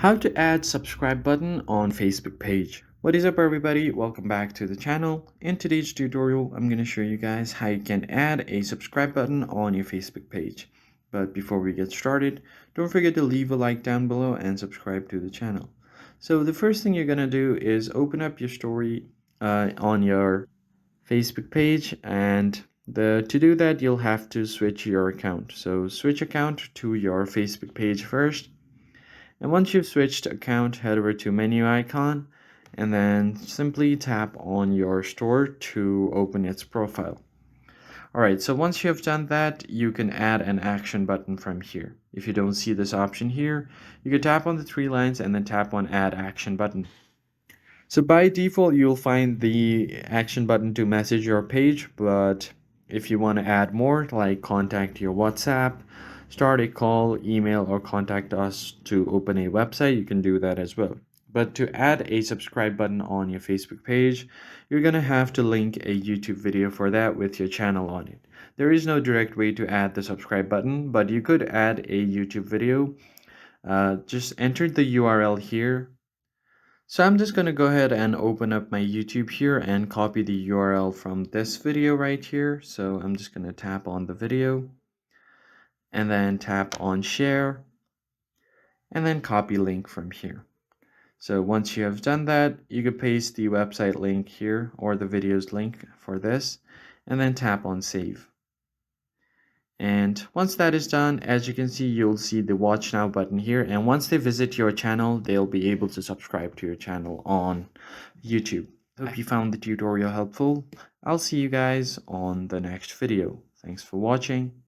How to add subscribe button on Facebook page. What is up everybody? Welcome back to the channel. In today's tutorial, I'm going to show you guys how you can add a subscribe button on your Facebook page. But before we get started, don't forget to leave a like down below and subscribe to the channel. So the first thing you're going to do is open up your story on your Facebook page, and to do that you'll have to switch your account. So switch account to your Facebook page first. And once you've switched account, head over to menu icon and then simply tap on your store to open its profile. Alright, so once you have done that, you can add an action button from here. If you don't see this option here, you can tap on the three lines and then tap on add action button. So by default, you'll find the action button to message your page, but if you want to add more, like contact your WhatsApp, start a call, email, or contact us to open a website, you can do that as well. But to add a subscribe button on your Facebook page, you're going to have to link a YouTube video for that with your channel on it. There is no direct way to add the subscribe button, but you could add a YouTube video. Just enter the URL here. So I'm just going to go ahead and open up my YouTube here and copy the URL from this video right here. So I'm just going to tap on the video and then tap on share and then copy link from here. So once you have done that, you can paste the website link here or the video's link for this and then tap on save. And once that is done, as you can see, you'll see the watch now button here. And once they visit your channel, they'll be able to subscribe to your channel on YouTube. Hope you found the tutorial helpful. I'll see you guys on the next video. Thanks for watching.